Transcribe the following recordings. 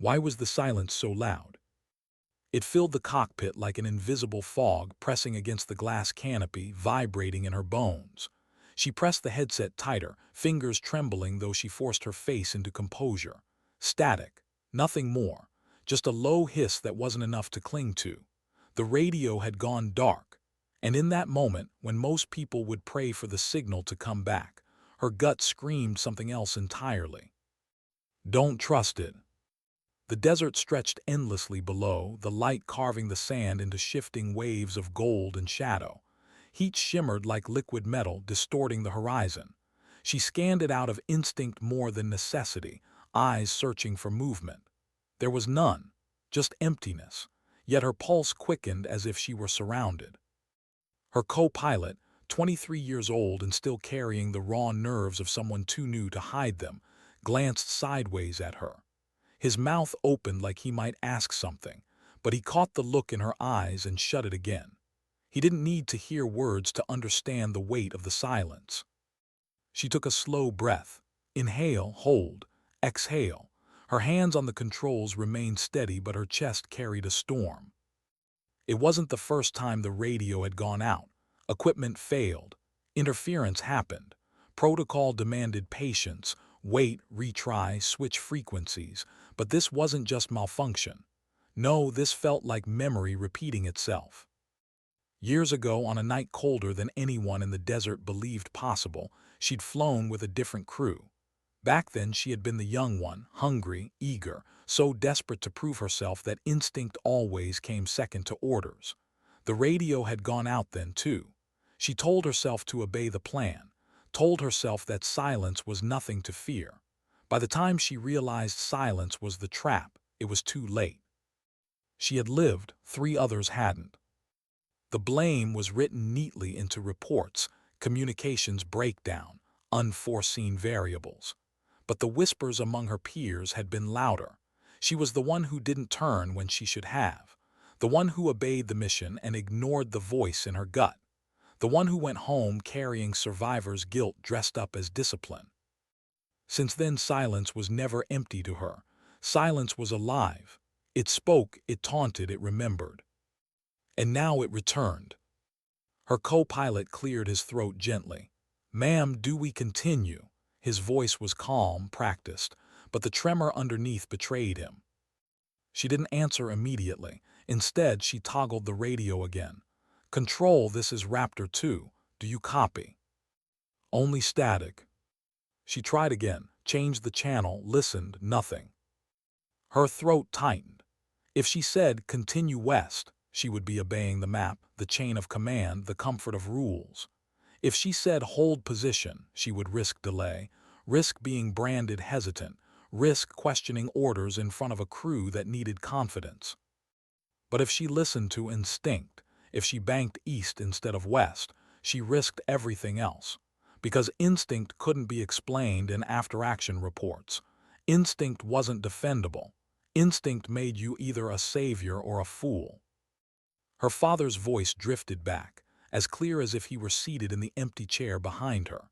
Why was the silence so loud? It filled the cockpit like an invisible fog pressing against the glass canopy, vibrating in her bones. She pressed the headset tighter, fingers trembling though she forced her face into composure. Static. Nothing more. Just a low hiss that wasn't enough to cling to. The radio had gone dark. And in that moment, when most people would pray for the signal to come back, her gut screamed something else entirely. Don't trust it. The desert stretched endlessly below, the light carving the sand into shifting waves of gold and shadow. Heat shimmered like liquid metal, distorting the horizon. She scanned it out of instinct more than necessity, eyes searching for movement. There was none, just emptiness, yet her pulse quickened as if she were surrounded. Her co-pilot, 23 years old and still carrying the raw nerves of someone too new to hide them, glanced sideways at her. His mouth opened like he might ask something, but he caught the look in her eyes and shut it again. He didn't need to hear words to understand the weight of the silence. She took a slow breath. Inhale, hold, exhale. Her hands on the controls remained steady, but her chest carried a storm. It wasn't the first time the radio had gone out. Equipment failed. Interference happened. Protocol demanded patience. Wait, retry, switch frequencies. But this wasn't just malfunction. No, this felt like memory repeating itself. Years ago, on a night colder than anyone in the desert believed possible, she'd flown with a different crew. Back then, she had been the young one, hungry, eager, so desperate to prove herself that instinct always came second to orders. The radio had gone out then, too. She told herself to obey the plan, told herself that silence was nothing to fear. By the time she realized silence was the trap, it was too late. She had lived, 3 others hadn't. The blame was written neatly into reports, communications breakdown, unforeseen variables. But the whispers among her peers had been louder. She was the one who didn't turn when she should have, the one who obeyed the mission and ignored the voice in her gut, the one who went home carrying survivor's guilt dressed up as discipline. Since then, silence was never empty to her. Silence was alive. It spoke, it taunted, it remembered. And now it returned. Her co-pilot cleared his throat gently. "Ma'am, do we continue?" His voice was calm, practiced, but the tremor underneath betrayed him. She didn't answer immediately. Instead, she toggled the radio again. "Control, this is Raptor 2. Do you copy?" "Only static." She tried again, changed the channel, listened, nothing. Her throat tightened. If she said, "Continue west," she would be obeying the map, the chain of command, the comfort of rules. If she said, "Hold position," she would risk delay, risk being branded hesitant, risk questioning orders in front of a crew that needed confidence. But if she listened to instinct, if she banked east instead of west, she risked everything else. Because instinct couldn't be explained in after-action reports. Instinct wasn't defendable. Instinct made you either a savior or a fool. Her father's voice drifted back, as clear as if he were seated in the empty chair behind her.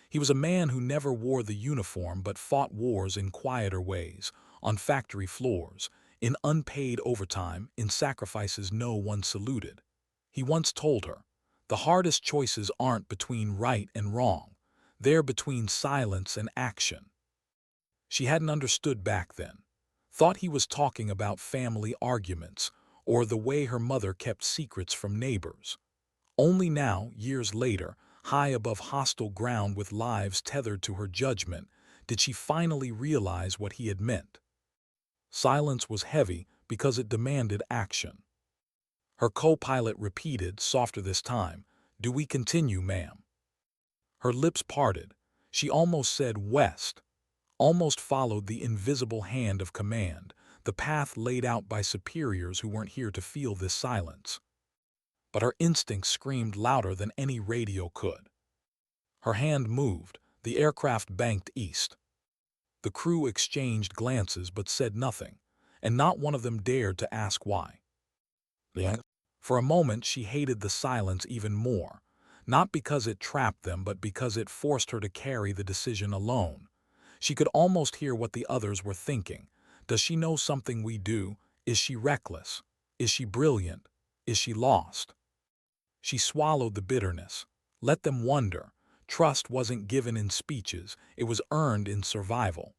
He was a man who never wore the uniform but fought wars in quieter ways, on factory floors, in unpaid overtime, in sacrifices no one saluted. He once told her, "The hardest choices aren't between right and wrong. They're between silence and action." She hadn't understood back then. Thought he was talking about family arguments, or the way her mother kept secrets from neighbors. Only now, years later, high above hostile ground with lives tethered to her judgment, did she finally realize what he had meant. Silence was heavy because it demanded action. Her co-pilot repeated, softer this time, "Do we continue, ma'am?" Her lips parted. She almost said west, almost followed the invisible hand of command, the path laid out by superiors who weren't here to feel this silence. But her instinct screamed louder than any radio could. Her hand moved, the aircraft banked east. The crew exchanged glances but said nothing, and not one of them dared to ask why. For a moment she hated the silence even more, not because it trapped them but because it forced her to carry the decision alone. She could almost hear what the others were thinking, Does she know something we do? Is she reckless? Is she brilliant? Is she lost? She swallowed the bitterness. Let them wonder. Trust wasn't given in speeches, it was earned in survival.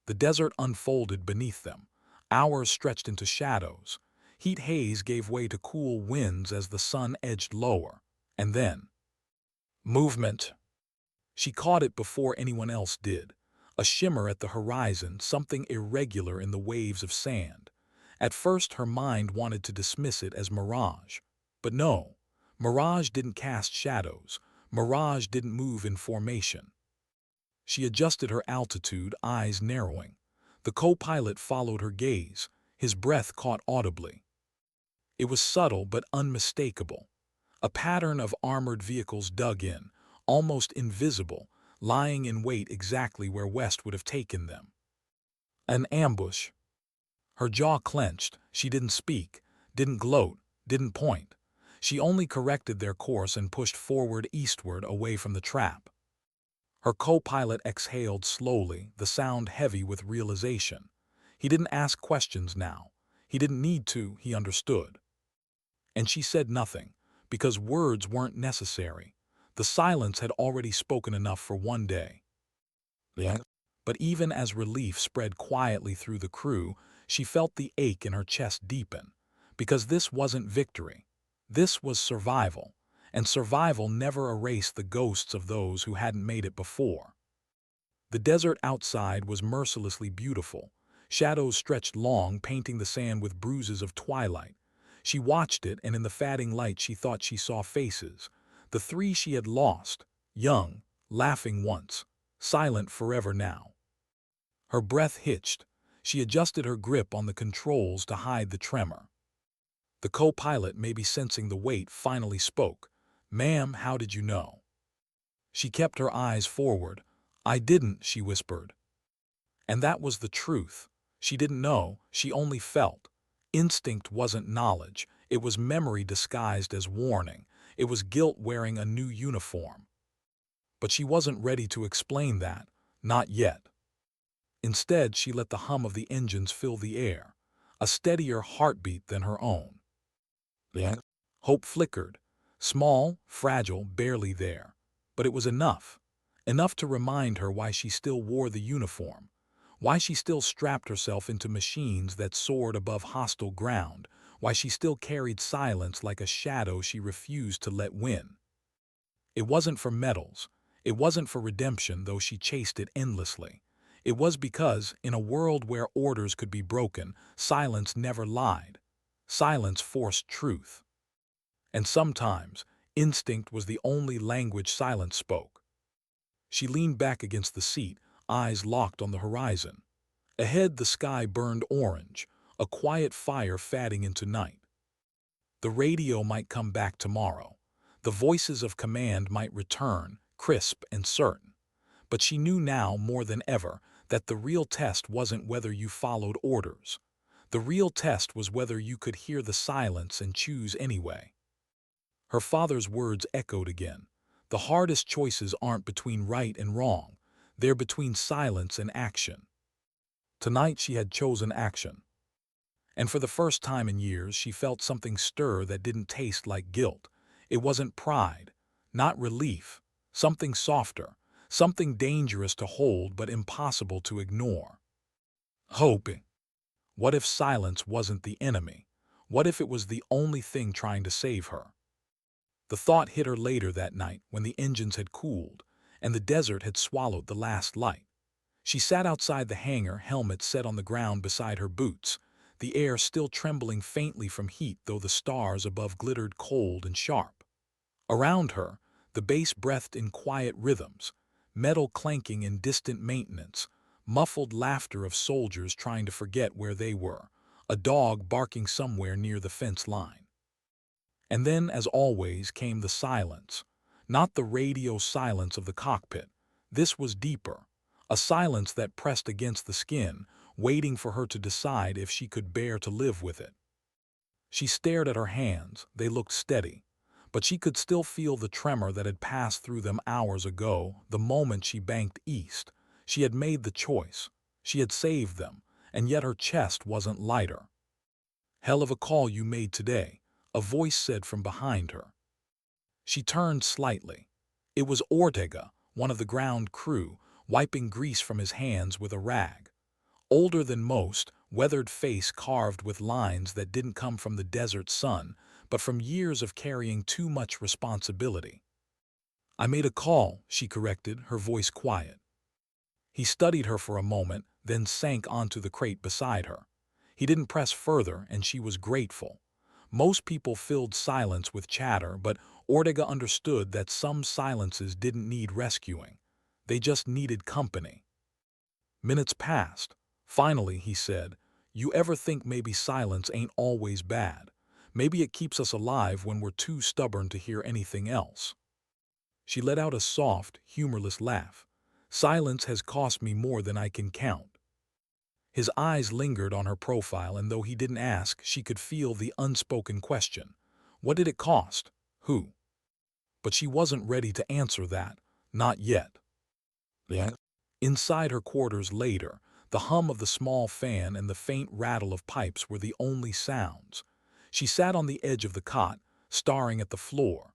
The desert unfolded beneath them. Hours stretched into shadows. Heat haze gave way to cool winds as the sun edged lower. And then, movement. She caught it before anyone else did. A shimmer at the horizon, something irregular in the waves of sand. At first her mind wanted to dismiss it as mirage. But no, mirage didn't cast shadows. Mirage didn't move in formation. She adjusted her altitude, eyes narrowing. The co-pilot followed her gaze, his breath caught audibly. It was subtle but unmistakable. A pattern of armored vehicles dug in, almost invisible, lying in wait exactly where West would have taken them. An ambush. Her jaw clenched. She didn't speak, didn't gloat, didn't point. She only corrected their course and pushed forward eastward away from the trap. Her co-pilot exhaled slowly, the sound heavy with realization. He didn't ask questions now. He didn't need to, he understood. And she said nothing, because words weren't necessary. The silence had already spoken enough for one day. Yeah. But even as relief spread quietly through the crew, she felt the ache in her chest deepen. Because this wasn't victory. This was survival. And survival never erased the ghosts of those who hadn't made it before. The desert outside was mercilessly beautiful. Shadows stretched long, painting the sand with bruises of twilight. She watched it, and in the fading light she thought she saw faces. The three she had lost, young, laughing once, silent forever now. Her breath hitched. She adjusted her grip on the controls to hide the tremor. The co-pilot, maybe sensing the weight, finally spoke. "Ma'am, how did you know?" She kept her eyes forward. "I didn't," she whispered. And that was the truth. She didn't know, she only felt. Instinct wasn't knowledge. It was memory disguised as warning. It was guilt wearing a new uniform. But she wasn't ready to explain that. Not yet. Instead, she let the hum of the engines fill the air. A steadier heartbeat than her own. Yeah. Hope flickered. Small, fragile, barely there. But it was enough. Enough to remind her why she still wore the uniform. Why she still strapped herself into machines that soared above hostile ground. Why she still carried silence like a shadow she refused to let win. It wasn't for medals. It wasn't for redemption, though she chased it endlessly. It was because, in a world where orders could be broken, silence never lied. Silence forced truth. And sometimes, instinct was the only language silence spoke. She leaned back against the seat, eyes locked on the horizon. Ahead, the sky burned orange, a quiet fire fading into night. The radio might come back tomorrow. The voices of command might return, crisp and certain. But she knew now more than ever that the real test wasn't whether you followed orders. The real test was whether you could hear the silence and choose anyway. Her father's words echoed again. The hardest choices aren't between right and wrong. They're between silence and action. Tonight she had chosen action. And for the first time in years, she felt something stir that didn't taste like guilt. It wasn't pride, not relief, something softer, something dangerous to hold but impossible to ignore. Hoping. What if silence wasn't the enemy? What if it was the only thing trying to save her? The thought hit her later that night when the engines had cooled and the desert had swallowed the last light. She sat outside the hangar, helmet set on the ground beside her boots, the air still trembling faintly from heat though the stars above glittered cold and sharp. Around her, the base breathed in quiet rhythms, metal clanking in distant maintenance, muffled laughter of soldiers trying to forget where they were, a dog barking somewhere near the fence line. And then, as always, came the silence. Not the radio silence of the cockpit. This was deeper. A silence that pressed against the skin, waiting for her to decide if she could bear to live with it. She stared at her hands. They looked steady. But she could still feel the tremor that had passed through them hours ago, the moment she banked east. She had made the choice. She had saved them. and yet her chest wasn't lighter. "Hell of a call you made today," a voice said from behind her. She turned slightly. It was Ortega, one of the ground crew, wiping grease from his hands with a rag. Older than most, weathered face carved with lines that didn't come from the desert sun, but from years of carrying too much responsibility. "I made a call," she corrected, her voice quiet. He studied her for a moment, then sank onto the crate beside her. He didn't press further, and she was grateful. Most people filled silence with chatter, but Ortega understood that some silences didn't need rescuing. They just needed company. Minutes passed. Finally, he said, "You ever think maybe silence ain't always bad? Maybe it keeps us alive when we're too stubborn to hear anything else?" She let out a soft, humorless laugh. "Silence has cost me more than I can count." His eyes lingered on her profile, and though he didn't ask, she could feel the unspoken question. What did it cost? Who? But she wasn't ready to answer that. Not yet. Yeah. Inside her quarters later, the hum of the small fan and the faint rattle of pipes were the only sounds. She sat on the edge of the cot, staring at the floor,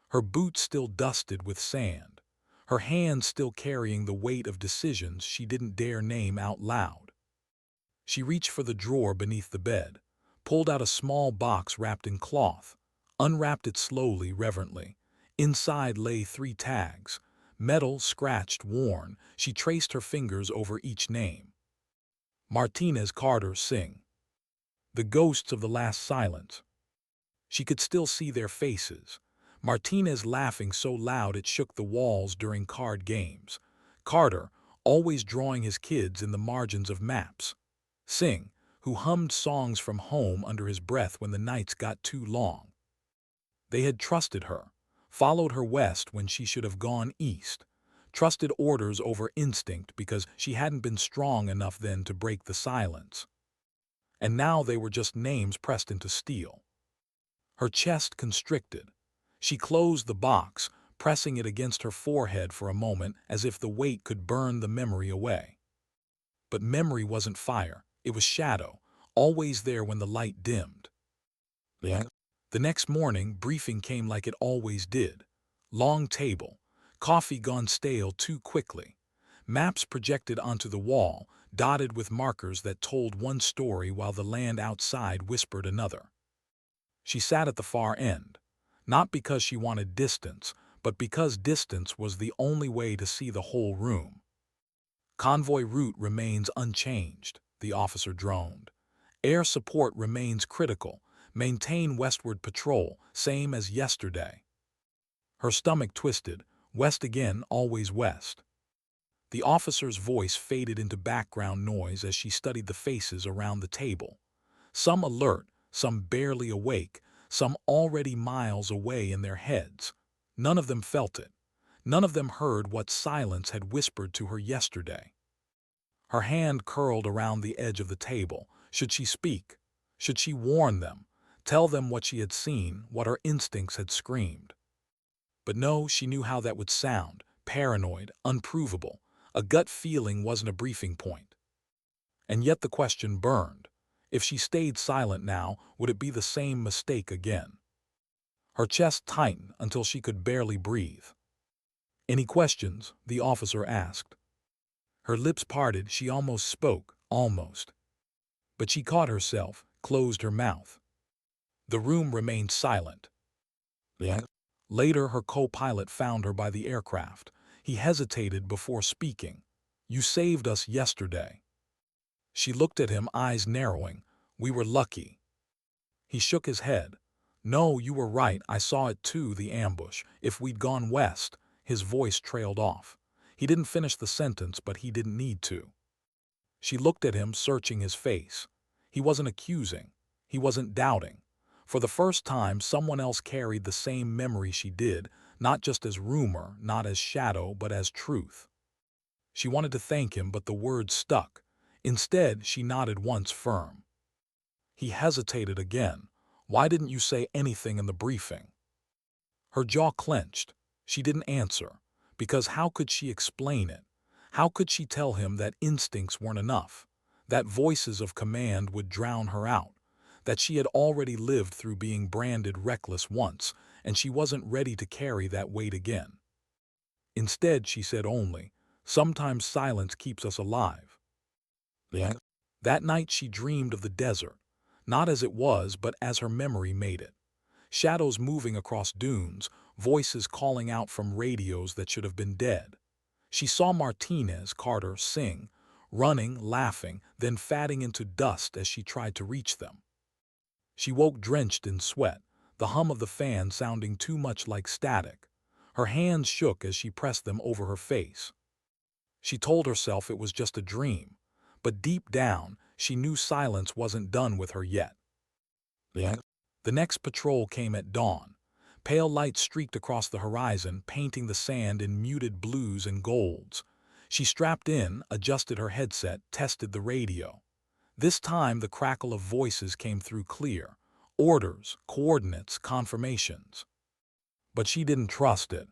her boots still dusted with sand, her hands still carrying the weight of decisions she didn't dare name out loud. She reached for the drawer beneath the bed, pulled out a small box wrapped in cloth, unwrapped it slowly, reverently. Inside lay 3 tags. Metal, scratched, worn. She traced her fingers over each name. Martinez, Carter, Singh. The ghosts of the last silence. She could still see their faces. Martinez laughing so loud it shook the walls during card games. Carter, always drawing his kids in the margins of maps. Singh, who hummed songs from home under his breath when the nights got too long. They had trusted her, followed her west when she should have gone east, trusted orders over instinct because she hadn't been strong enough then to break the silence. And now they were just names pressed into steel. Her chest constricted. She closed the box, pressing it against her forehead for a moment as if the weight could burn the memory away. But memory wasn't fire, it was shadow, always there when the light dimmed. Yeah. The next morning, briefing came like it always did. Long table, coffee gone stale too quickly, maps projected onto the wall, dotted with markers that told one story while the land outside whispered another. She sat at the far end, not because she wanted distance, but because distance was the only way to see the whole room. "Convoy route remains unchanged," the officer droned. "Air support remains critical. Maintain westward patrol, same as yesterday." Her stomach twisted. West again, always west. The officer's voice faded into background noise as she studied the faces around the table. Some alert, some barely awake, some already miles away in their heads. None of them felt it. None of them heard what silence had whispered to her yesterday. Her hand curled around the edge of the table. Should she speak? Should she warn them? Tell them what she had seen, what her instincts had screamed? But no, she knew how that would sound. Paranoid, unprovable. A gut feeling wasn't a briefing point. And yet the question burned. If she stayed silent now, would it be the same mistake again? Her chest tightened until she could barely breathe. "Any questions?" the officer asked. Her lips parted, she almost spoke, almost. But she caught herself, closed her mouth. The room remained silent. Yeah. Later, her co-pilot found her by the aircraft. He hesitated before speaking. "You saved us yesterday." She looked at him, eyes narrowing. "We were lucky." He shook his head. "No, you were right. I saw it too, the ambush. If we'd gone west." His voice trailed off. He didn't finish the sentence, but he didn't need to. She looked at him, searching his face. He wasn't accusing. He wasn't doubting. For the first time, someone else carried the same memory she did, not just as rumor, not as shadow, but as truth. She wanted to thank him, but the words stuck. Instead, she nodded once, firm. He hesitated again. "Why didn't you say anything in the briefing?" Her jaw clenched. She didn't answer. Because how could she explain it? How could she tell him that instincts weren't enough? that voices of command would drown her out, that she had already lived through being branded reckless once, and she wasn't ready to carry that weight again. Instead, she said only, "Sometimes silence keeps us alive." Yeah. That night she dreamed of the desert, not as it was but as her memory made it. Shadows moving across dunes, voices calling out from radios that should have been dead. She saw Martinez Carter sing, running, laughing, then fading into dust as she tried to reach them. She woke drenched in sweat, the hum of the fan sounding too much like static. Her hands shook as she pressed them over her face. She told herself it was just a dream, but deep down, she knew silence wasn't done with her yet. Yeah. The next patrol came at dawn. Pale light streaked across the horizon, painting the sand in muted blues and golds. She strapped in, adjusted her headset, tested the radio. This time the crackle of voices came through clear. Orders, coordinates, confirmations. But she didn't trust it.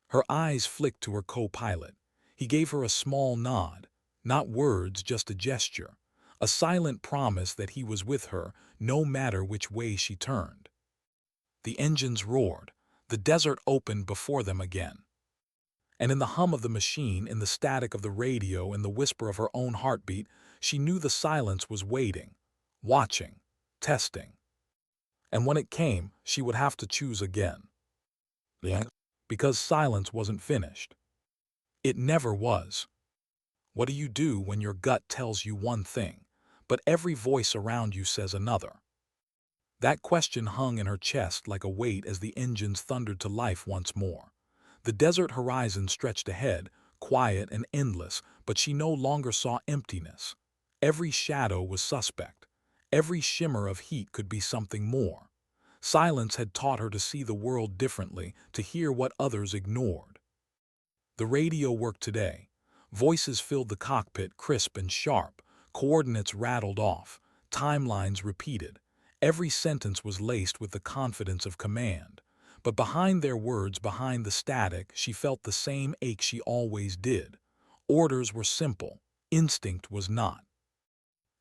Her eyes flicked to her co-pilot. He gave her a small nod. Not words, just a gesture. A silent promise that he was with her, no matter which way she turned. The engines roared. The desert opened before them again. And in the hum of the machine, in the static of the radio, in the whisper of her own heartbeat, she knew the silence was waiting, watching, testing. And when it came, she would have to choose again. Yeah. Because silence wasn't finished. It never was. What do you do when your gut tells you one thing, but every voice around you says another? That question hung in her chest like a weight as the engines thundered to life once more. The desert horizon stretched ahead, quiet and endless, but she no longer saw emptiness. Every shadow was suspect. Every shimmer of heat could be something more. Silence had taught her to see the world differently, to hear what others ignored. The radio worked today. Voices filled the cockpit, crisp and sharp. Coordinates rattled off. Timelines repeated. Every sentence was laced with the confidence of command. But behind their words, behind the static, she felt the same ache she always did. Orders were simple. Instinct was not.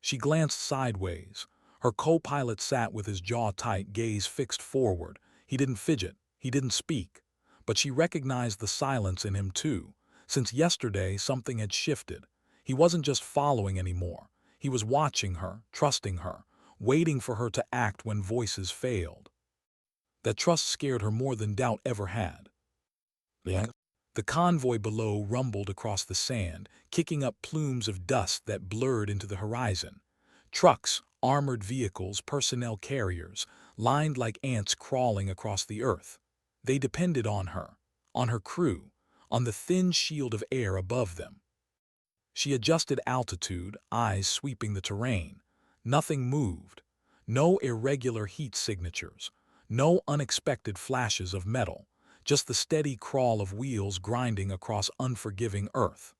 She glanced sideways. Her co-pilot sat with his jaw tight, gaze fixed forward. He didn't fidget. He didn't speak. But she recognized the silence in him too. Since yesterday, something had shifted. He wasn't just following anymore. He was watching her, trusting her, waiting for her to act when voices failed. That trust scared her more than doubt ever had. Yeah. The convoy below rumbled across the sand, kicking up plumes of dust that blurred into the horizon. Trucks, armored vehicles, personnel carriers, lined like ants crawling across the earth. They depended on her crew, on the thin shield of air above them. She adjusted altitude, eyes sweeping the terrain. Nothing moved. No irregular heat signatures. No unexpected flashes of metal. Just the steady crawl of wheels grinding across unforgiving earth.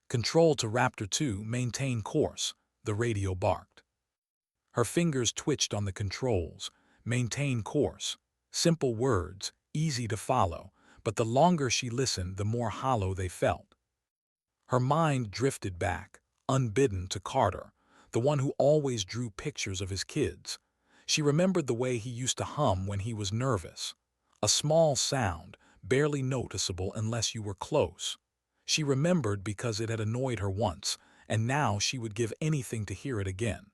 Control to Raptor 2, maintain course, the radio barked. Her fingers twitched on the controls. Maintain course. Simple words, easy to follow, but the longer she listened, the more hollow they felt. Her mind drifted back, unbidden, to Carter, the one who always drew pictures of his kids. She remembered the way he used to hum when he was nervous. A small sound, barely noticeable unless you were close. She remembered because it had annoyed her once, and now she would give anything to hear it again.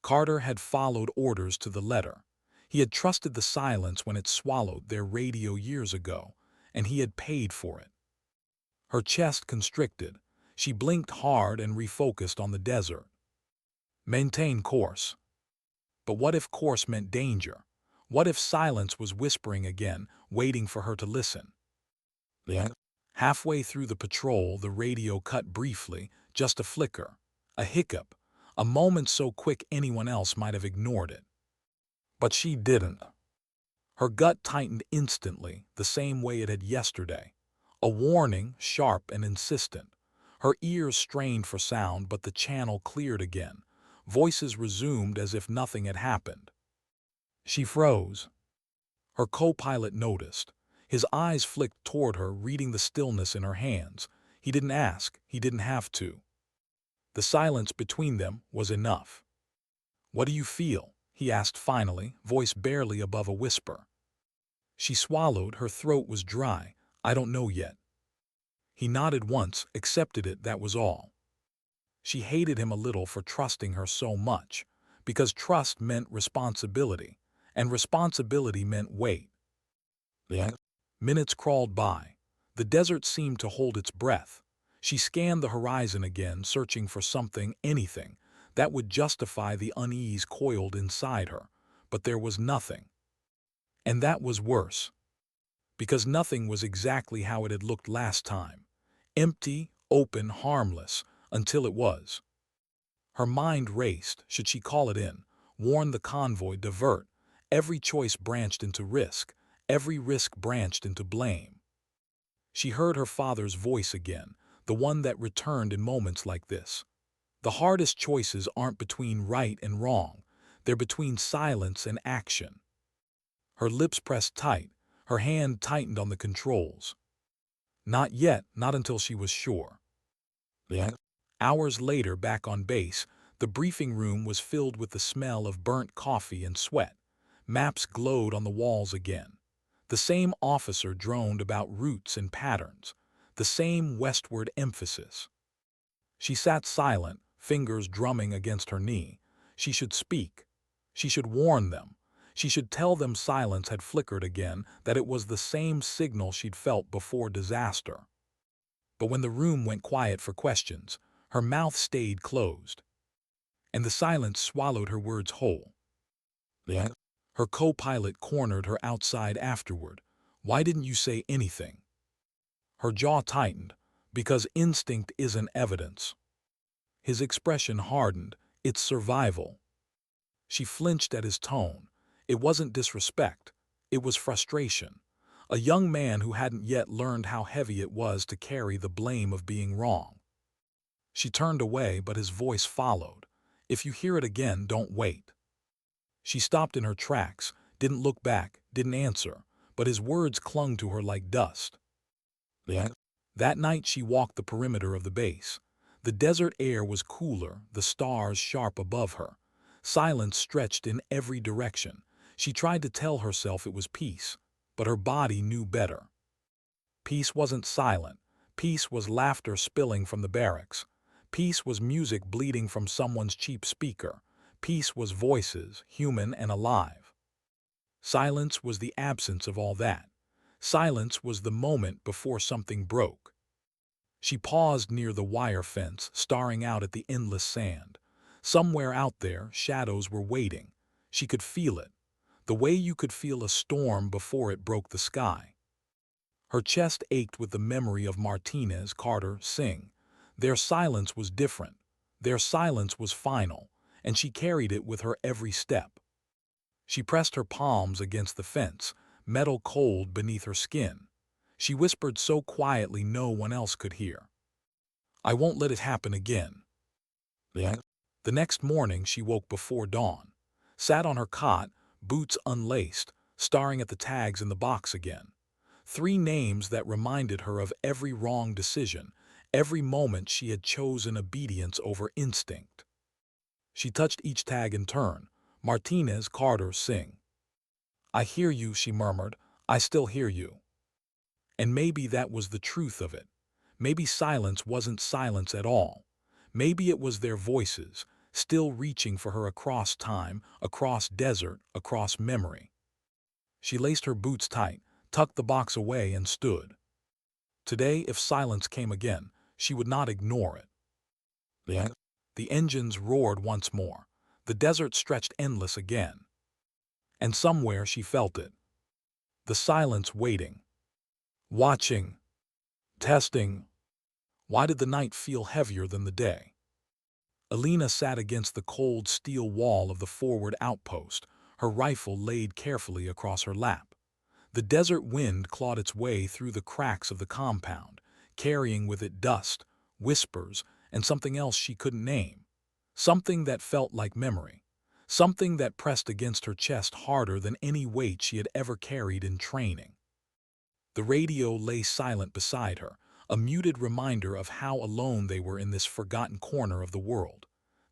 Carter had followed orders to the letter. He had trusted the silence when it swallowed their radio years ago, and he had paid for it. Her chest constricted. She blinked hard and refocused on the desert. Maintain course. But what if course meant danger? What if silence was whispering again, waiting for her to listen? Yeah. Halfway through the patrol, the radio cut briefly, just a flicker, a hiccup, a moment so quick anyone else might have ignored it. But she didn't. Her gut tightened instantly, the same way it had yesterday. A warning, sharp and insistent. Her ears strained for sound, but the channel cleared again. Voices resumed as if nothing had happened. She froze. Her co-pilot noticed. His eyes flicked toward her, reading the stillness in her hands. He didn't ask, he didn't have to. The silence between them was enough. "What do you feel?" he asked finally, voice barely above a whisper. She swallowed, her throat was dry. "I don't know yet." He nodded once, accepted it, that was all. She hated him a little for trusting her so much, because trust meant responsibility, and responsibility meant weight. The Minutes crawled by. The desert seemed to hold its breath. She scanned the horizon again, searching for something, anything, that would justify the unease coiled inside her, but there was nothing. And that was worse, because nothing was exactly how it had looked last time. Empty, open, harmless, until it was. Her mind raced. Should she call it in, warn the convoy, divert? Every choice branched into risk. Every risk branched into blame. She heard her father's voice again, the one that returned in moments like this. The hardest choices aren't between right and wrong. They're between silence and action. Her lips pressed tight. Her hand tightened on the controls. Not yet, not until she was sure. the Hours later, back on base, the briefing room was filled with the smell of burnt coffee and sweat. Maps glowed on the walls again. The same officer droned about routes and patterns. The same westward emphasis. She sat silent, fingers drumming against her knee. She should speak. She should warn them. She should tell them silence had flickered again, that it was the same signal she'd felt before disaster. But when the room went quiet for questions, her mouth stayed closed, and the silence swallowed her words whole. the Her co-pilot cornered her outside afterward. "Why didn't you say anything?" Her jaw tightened. "Because instinct isn't evidence." His expression hardened. "It's survival." She flinched at his tone. It wasn't disrespect. It was frustration. A young man who hadn't yet learned how heavy it was to carry the blame of being wrong. She turned away, but his voice followed. "If you hear it again, don't wait." She stopped in her tracks, didn't look back, didn't answer, but his words clung to her like dust. the That night she walked the perimeter of the base. The desert air was cooler, the stars sharp above her. Silence stretched in every direction. She tried to tell herself it was peace, but her body knew better. Peace wasn't silent. Peace was laughter spilling from the barracks. Peace was music bleeding from someone's cheap speaker. Peace was voices, human and alive. Silence was the absence of all that. Silence was the moment before something broke. She paused near the wire fence, staring out at the endless sand. Somewhere out there, shadows were waiting. She could feel it, the way you could feel a storm before it broke the sky. Her chest ached with the memory of Martinez, Carter, Singh. Their silence was different. Their silence was final, and she carried it with her every step. She pressed her palms against the fence, metal cold beneath her skin. She whispered so quietly no one else could hear. "I won't let it happen again." the The next morning she woke before dawn, sat on her cot, boots unlaced, staring at the tags in the box again. 3 names that reminded her of every wrong decision, every moment she had chosen obedience over instinct. She touched each tag in turn. Martinez, Carter, Singh. "I hear you," she murmured. "I still hear you." And maybe that was the truth of it. Maybe silence wasn't silence at all. Maybe it was their voices, still reaching for her across time, across desert, across memory. She laced her boots tight, tucked the box away, and stood. Today, if silence came again, she would not ignore it. the The engines roared once more. The desert stretched endless again. And somewhere she felt it. The silence waiting. Watching. Testing. Why did the night feel heavier than the day? Alina sat against the cold steel wall of the forward outpost, her rifle laid carefully across her lap. The desert wind clawed its way through the cracks of the compound, carrying with it dust, whispers, and something else she couldn't name. Something that felt like memory. Something that pressed against her chest harder than any weight she had ever carried in training. The radio lay silent beside her, a muted reminder of how alone they were in this forgotten corner of the world.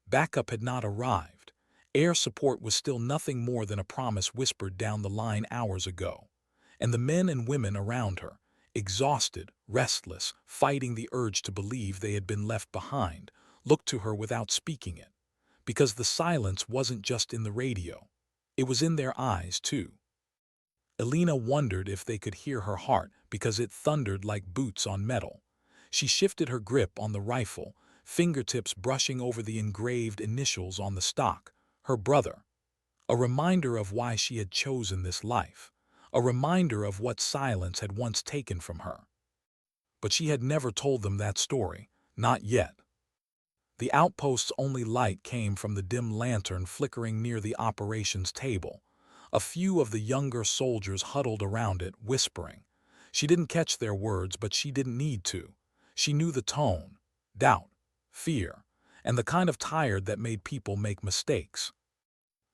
Backup had not arrived. Air support was still nothing more than a promise whispered down the line hours ago. And the men and women around her, exhausted, restless, fighting the urge to believe they had been left behind, looked to her without speaking it. Because the silence wasn't just in the radio. It was in their eyes, too. Elena wondered if they could hear her heart because it thundered like boots on metal. She shifted her grip on the rifle, fingertips brushing over the engraved initials on the stock, her brother. A reminder of why she had chosen this life. A reminder of what silence had once taken from her. But she had never told them that story, not yet. The outpost's only light came from the dim lantern flickering near the operations table. A few of the younger soldiers huddled around it, whispering. She didn't catch their words, but she didn't need to. She knew the tone, doubt, fear, and the kind of tired that made people make mistakes.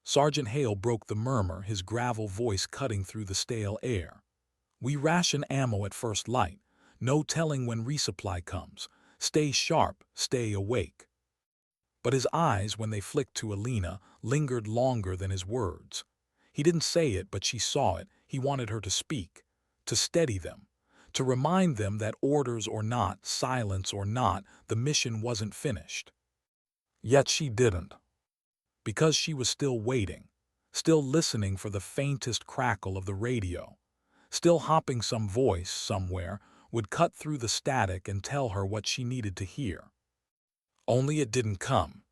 Sergeant Hale broke the murmur, his gravel voice cutting through the stale air. "We ration ammo at first light. No telling when resupply comes. Stay sharp, stay awake." But his eyes, when they flicked to Elena, lingered longer than his words. He didn't say it, but she saw it. He wanted her to speak, to steady them, to remind them that orders or not, silence or not, the mission wasn't finished. Yet she didn't. Because she was still waiting, still listening for the faintest crackle of the radio, still hoping some voice somewhere would cut through the static and tell her what she needed to hear. Only it didn't come.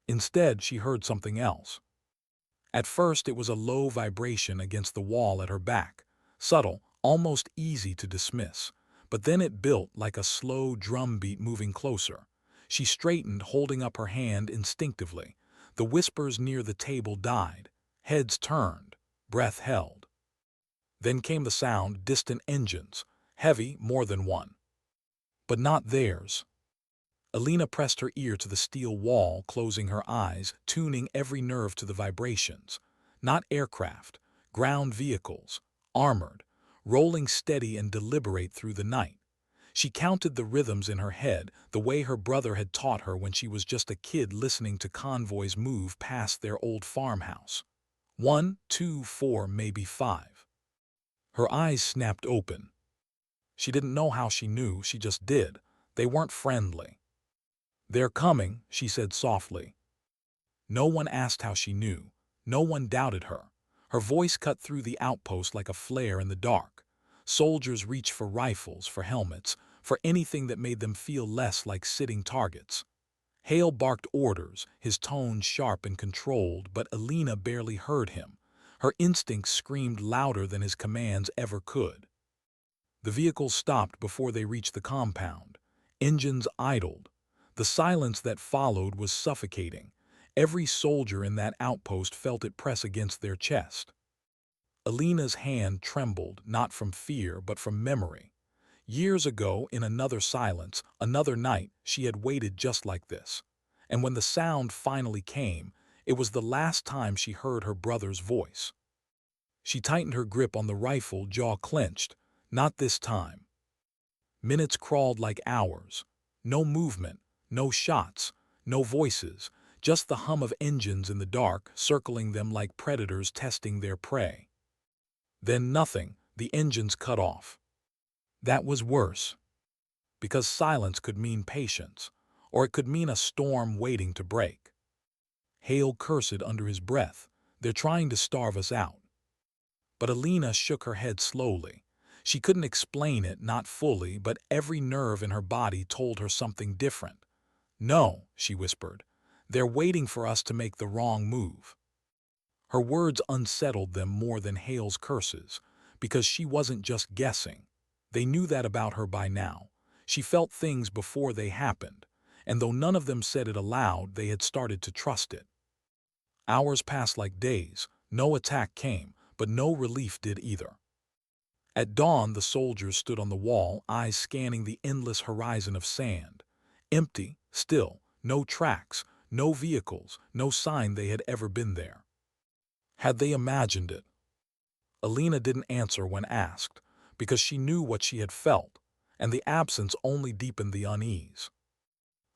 Instead, she heard something else. At first, it was a low vibration against the wall at her back, subtle, almost easy to dismiss, but then it built like a slow drumbeat moving closer. She straightened, holding up her hand instinctively. The whispers near the table died. Heads turned, breath held. Then came the sound, distant engines, heavy, more than one. But not theirs. Elena pressed her ear to the steel wall, closing her eyes, tuning every nerve to the vibrations. Not aircraft, ground vehicles, armored, rolling steady and deliberate through the night. She counted the rhythms in her head, the way her brother had taught her when she was just a kid listening to convoys move past their old farmhouse. 1, 2, 4, maybe 5. Her eyes snapped open. She didn't know how she knew, she just did. They weren't friendly. "They're coming," she said softly. No one asked how she knew. No one doubted her. Her voice cut through the outpost like a flare in the dark. Soldiers reached for rifles, for helmets, for anything that made them feel less like sitting targets. Hale barked orders, his tone sharp and controlled, but Elena barely heard him. Her instincts screamed louder than his commands ever could. The vehicles stopped before they reached the compound. Engines idled. The silence that followed was suffocating. Every soldier in that outpost felt it press against their chest. Elena's hand trembled, not from fear, but from memory. Years ago, in another silence, another night, she had waited just like this. And when the sound finally came, it was the last time she heard her brother's voice. She tightened her grip on the rifle, jaw clenched. Not this time. Minutes crawled like hours. No movement, no shots, no voices, just the hum of engines in the dark, circling them like predators testing their prey. Then nothing, the engines cut off. That was worse. Because silence could mean patience, or it could mean a storm waiting to break. Hale cursed under his breath. "They're trying to starve us out." But Elena shook her head slowly. She couldn't explain it, not fully, but every nerve in her body told her something different. "No," she whispered. "They're waiting for us to make the wrong move." Her words unsettled them more than Hale's curses, because she wasn't just guessing. They knew that about her by now. She felt things before they happened, and though none of them said it aloud, they had started to trust it. Hours passed like days. No attack came, but no relief did either. At dawn, the soldiers stood on the wall, eyes scanning the endless horizon of sand. Empty, still, no tracks, no vehicles, no sign they had ever been there. Had they imagined it? Elena didn't answer when asked, because she knew what she had felt, and the absence only deepened the unease.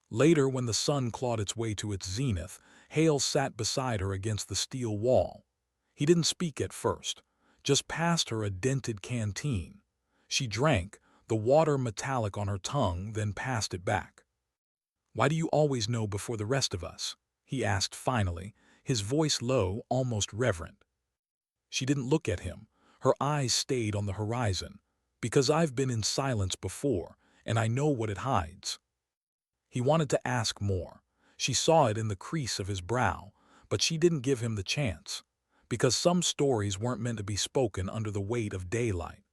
Later, when the sun clawed its way to its zenith, Hale sat beside her against the steel wall. He didn't speak at first, just passed her a dented canteen. She drank, the water metallic on her tongue, then passed it back. "Why do you always know before the rest of us?" he asked finally, his voice low, almost reverent. She didn't look at him. Her eyes stayed on the horizon. "Because I've been in silence before, and I know what it hides." He wanted to ask more. She saw it in the crease of his brow, but she didn't give him the chance, because some stories weren't meant to be spoken under the weight of daylight.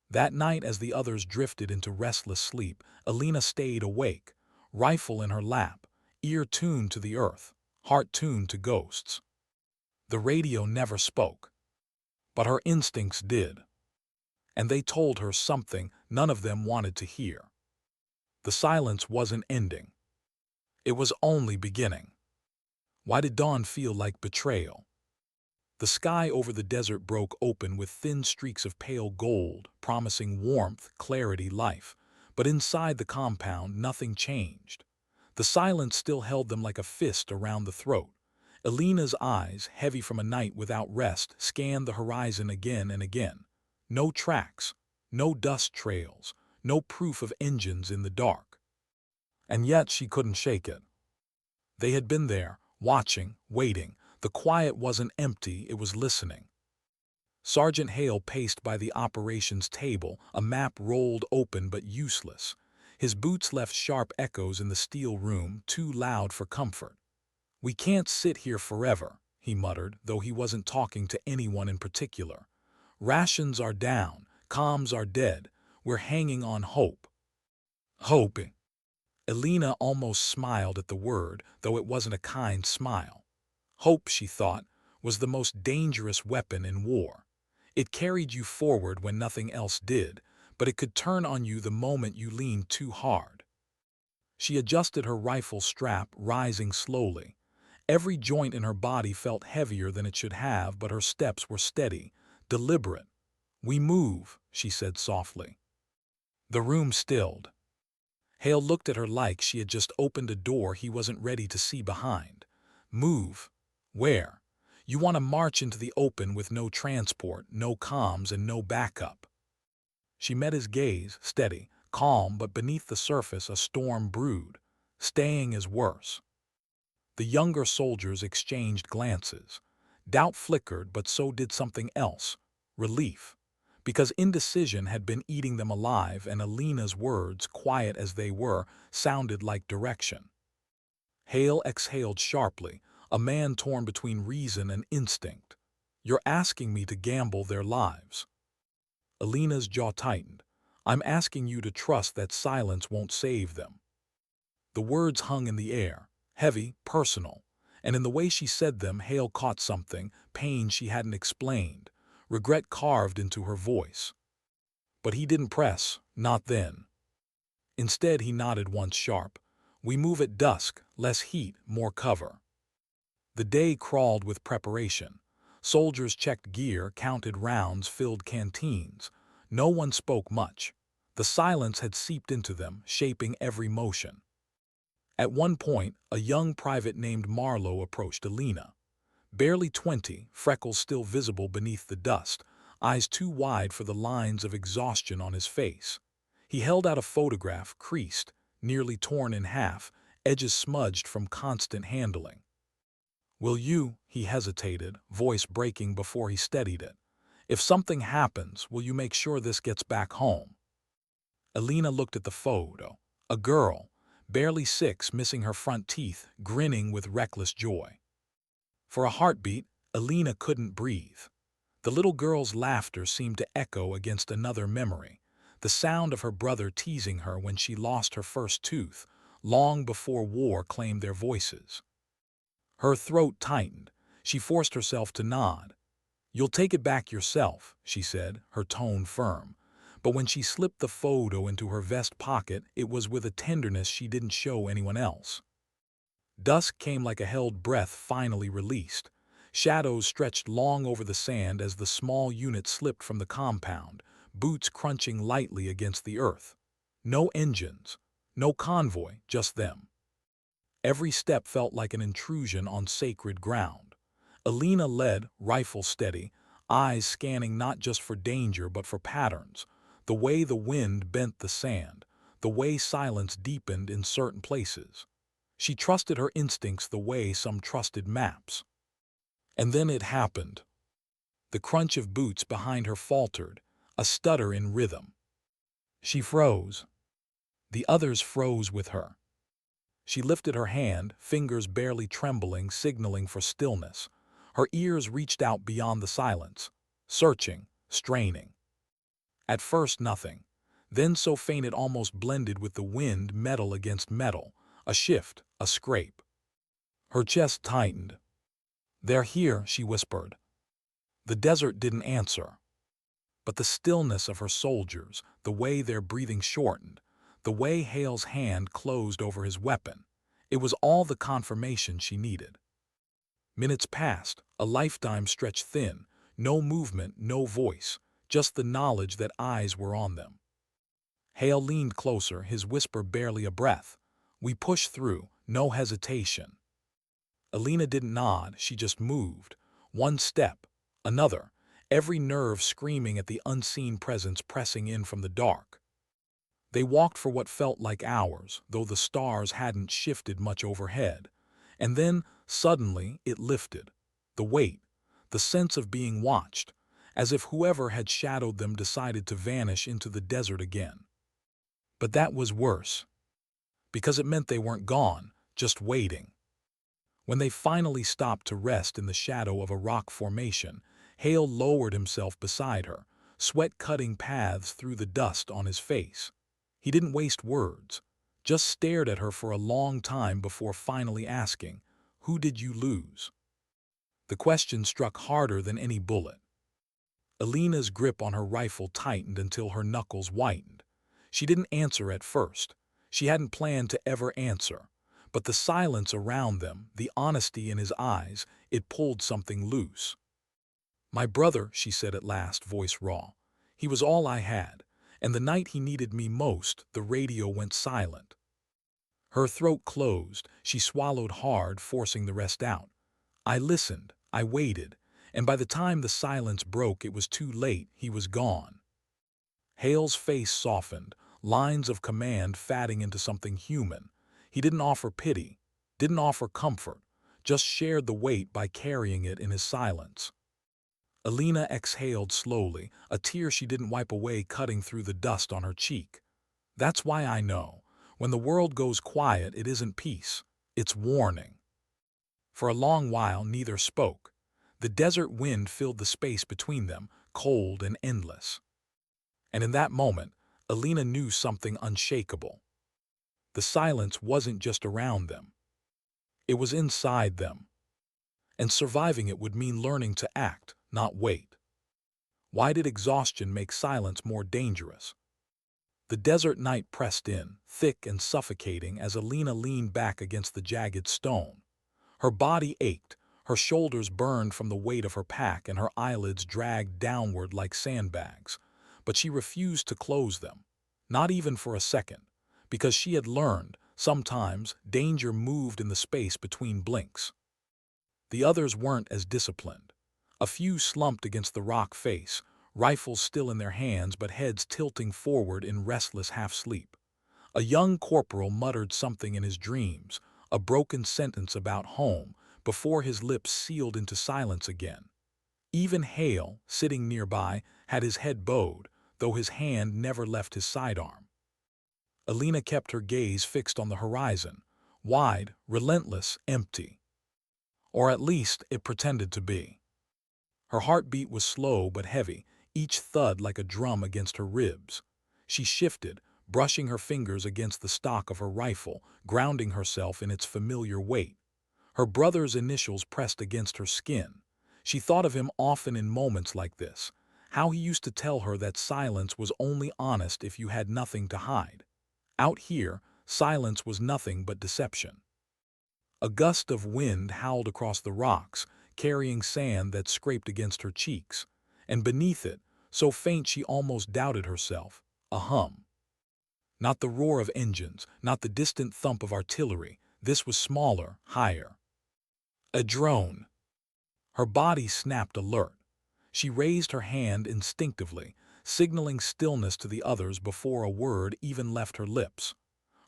That night, as the others drifted into restless sleep, Alina stayed awake, rifle in her lap, ear tuned to the earth, heart tuned to ghosts. The radio never spoke, but her instincts did, and they told her something none of them wanted to hear. The silence wasn't ending. It was only beginning. Why did dawn feel like betrayal? The sky over the desert broke open with thin streaks of pale gold, promising warmth, clarity, life. But inside the compound, nothing changed. The silence still held them like a fist around the throat. Alina's eyes, heavy from a night without rest, scanned the horizon again and again. No tracks, no dust trails, no proof of engines in the dark. And yet she couldn't shake it. They had been there, watching, waiting. The quiet wasn't empty, it was listening. Sergeant Hale paced by the operations table, a map rolled open but useless. His boots left sharp echoes in the steel room, too loud for comfort. "We can't sit here forever," he muttered, though he wasn't talking to anyone in particular. "Rations are down, comms are dead, we're hanging on hope." Hope. Alina almost smiled at the word, though it wasn't a kind smile. Hope, she thought, was the most dangerous weapon in war. It carried you forward when nothing else did, but it could turn on you the moment you leaned too hard. She adjusted her rifle strap, rising slowly. Every joint in her body felt heavier than it should have, but her steps were steady, deliberate. "We move," she said softly. The room stilled. Hale looked at her like she had just opened a door he wasn't ready to see behind. "Move? Where? You want to march into the open with no transport, no comms, and no backup." She met his gaze, steady, calm, but beneath the surface a storm brewed. Staying is worse. The younger soldiers exchanged glances. Doubt flickered, but so did something else. Relief. Because indecision had been eating them alive, and Alina's words, quiet as they were, sounded like direction. Hale exhaled sharply, a man torn between reason and instinct. "You're asking me to gamble their lives." Alina's jaw tightened. "I'm asking you to trust that silence won't save them." The words hung in the air, heavy, personal, and in the way she said them, Hale caught something, pain she hadn't explained, regret carved into her voice. But he didn't press, not then. Instead, he nodded once sharp. "We move at dusk, less heat, more cover." The day crawled with preparation. Soldiers checked gear, counted rounds, filled canteens. No one spoke much. The silence had seeped into them, shaping every motion. At one point, a young private named Marlowe approached Alina. Barely 20, freckles still visible beneath the dust, eyes too wide for the lines of exhaustion on his face. He held out a photograph, creased, nearly torn in half, edges smudged from constant handling. "Will you?" He hesitated, voice breaking before he steadied it. "If something happens, will you make sure this gets back home?" Alina looked at the photo. A girl, barely 6, missing her front teeth, grinning with reckless joy. For a heartbeat, Alina couldn't breathe. The little girl's laughter seemed to echo against another memory, the sound of her brother teasing her when she lost her first tooth, long before war claimed their voices. Her throat tightened. She forced herself to nod. "You'll take it back yourself," she said, her tone firm. But when she slipped the photo into her vest pocket, it was with a tenderness she didn't show anyone else. Dusk came like a held breath finally released. Shadows stretched long over the sand as the small unit slipped from the compound, boots crunching lightly against the earth. No engines, no convoy, just them. Every step felt like an intrusion on sacred ground. Alina led, rifle steady, eyes scanning not just for danger but for patterns, the way the wind bent the sand, the way silence deepened in certain places. She trusted her instincts the way some trusted maps. And then it happened. The crunch of boots behind her faltered, a stutter in rhythm. She froze. The others froze with her. She lifted her hand, fingers barely trembling, signaling for stillness. Her ears reached out beyond the silence, searching, straining. At first nothing, then so faint it almost blended with the wind, metal against metal, a shift, a scrape. Her chest tightened. "They're here," she whispered. The desert didn't answer. But the stillness of her soldiers, the way their breathing shortened, the way Hale's hand closed over his weapon, it was all the confirmation she needed. Minutes passed, a lifetime stretched thin, no movement, no voice, just the knowledge that eyes were on them. Hale leaned closer, his whisper barely a breath. "We push through, no hesitation." Alina didn't nod, she just moved. One step, another, every nerve screaming at the unseen presence pressing in from the dark. They walked for what felt like hours, though the stars hadn't shifted much overhead. And then, suddenly, it lifted. The weight, the sense of being watched, as if whoever had shadowed them decided to vanish into the desert again. But that was worse, because it meant they weren't gone, just waiting. When they finally stopped to rest in the shadow of a rock formation, Hale lowered himself beside her, sweat cutting paths through the dust on his face. He didn't waste words, just stared at her for a long time before finally asking, "Who did you lose?" The question struck harder than any bullet. Alina's grip on her rifle tightened until her knuckles whitened. She didn't answer at first. She hadn't planned to ever answer. But the silence around them, the honesty in his eyes, it pulled something loose. "My brother," she said at last, voice raw. "He was all I had, and the night he needed me most, the radio went silent." Her throat closed, she swallowed hard, forcing the rest out. "I listened, I waited, and by the time the silence broke, it was too late, he was gone." Hale's face softened, lines of command fatting into something human. He didn't offer pity, didn't offer comfort, just shared the weight by carrying it in his silence. Alina exhaled slowly, a tear she didn't wipe away cutting through the dust on her cheek. "That's why I know. When the world goes quiet, it isn't peace, it's warning." For a long while, neither spoke. The desert wind filled the space between them, cold and endless. And in that moment, Alina knew something unshakable. The silence wasn't just around them. It was inside them. And surviving it would mean learning to act, not wait. Why did exhaustion make silence more dangerous? The desert night pressed in, thick and suffocating as Alina leaned back against the jagged stone. Her body ached, her shoulders burned from the weight of her pack, and her eyelids dragged downward like sandbags. But she refused to close them, not even for a second, because she had learned, sometimes, danger moved in the space between blinks. The others weren't as disciplined. A few slumped against the rock face, rifles still in their hands but heads tilting forward in restless half-sleep. A young corporal muttered something in his dreams, a broken sentence about home, before his lips sealed into silence again. Even Hale, sitting nearby, had his head bowed, though his hand never left his sidearm. Alina kept her gaze fixed on the horizon, wide, relentless, empty. Or at least it pretended to be. Her heartbeat was slow but heavy, each thud like a drum against her ribs. She shifted, brushing her fingers against the stock of her rifle, grounding herself in its familiar weight. Her brother's initials pressed against her skin. She thought of him often in moments like this, how he used to tell her that silence was only honest if you had nothing to hide. Out here, silence was nothing but deception. A gust of wind howled across the rocks, carrying sand that scraped against her cheeks, and beneath it, so faint she almost doubted herself, a hum. Not the roar of engines, not the distant thump of artillery. This was smaller, higher. A drone. Her body snapped alert. She raised her hand instinctively, signaling stillness to the others before a word even left her lips.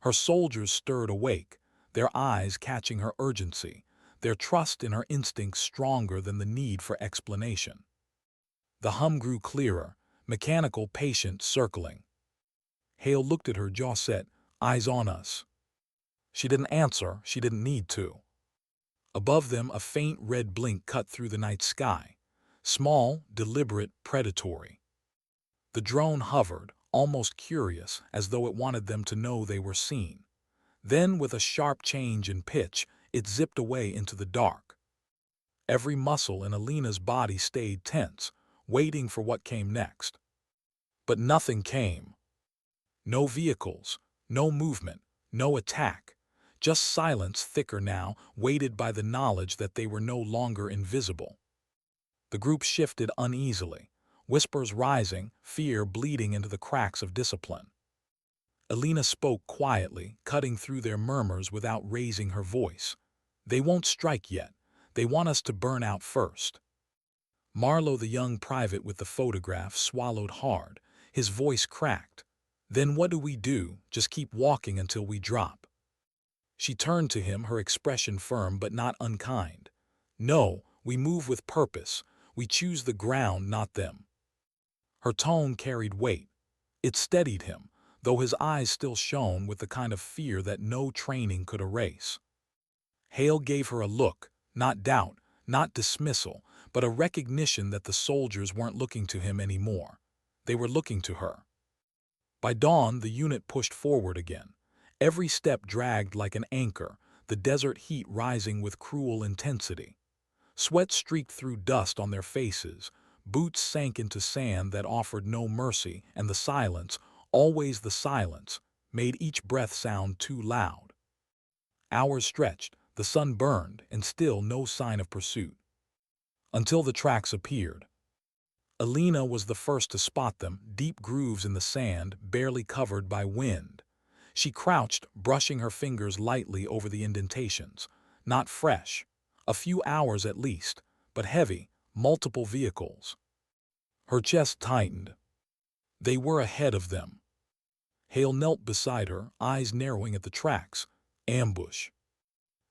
Her soldiers stirred awake, their eyes catching her urgency, their trust in her instincts stronger than the need for explanation. The hum grew clearer, mechanical, patient, circling. Hale looked at her, jaw set, eyes on us. She didn't answer, she didn't need to. Above them, a faint red blink cut through the night sky. Small, deliberate, predatory. The drone hovered, almost curious, as though it wanted them to know they were seen. Then, with a sharp change in pitch, it zipped away into the dark. Every muscle in Alina's body stayed tense, waiting for what came next. But nothing came. No vehicles, no movement, no attack. Just silence, thicker now, weighted by the knowledge that they were no longer invisible. The group shifted uneasily, whispers rising, fear bleeding into the cracks of discipline. Alina spoke quietly, cutting through their murmurs without raising her voice. They won't strike yet. They want us to burn out first. Marlowe, the young private with the photograph, swallowed hard. His voice cracked. Then what do we do? Just keep walking until we drop. She turned to him, her expression firm but not unkind. No, we move with purpose. We choose the ground, not them. Her tone carried weight. It steadied him, though his eyes still shone with the kind of fear that no training could erase. Hale gave her a look, not doubt, not dismissal, but a recognition that the soldiers weren't looking to him anymore. They were looking to her. By dawn, the unit pushed forward again. Every step dragged like an anchor, the desert heat rising with cruel intensity. Sweat streaked through dust on their faces, boots sank into sand that offered no mercy, and the silence, always the silence, made each breath sound too loud. Hours stretched, the sun burned, and still no sign of pursuit. Until the tracks appeared. Alina was the first to spot them, deep grooves in the sand, barely covered by wind. She crouched, brushing her fingers lightly over the indentations. Not fresh. A few hours at least, but heavy, multiple vehicles. Her chest tightened. They were ahead of them. Hale knelt beside her, eyes narrowing at the tracks. Ambush.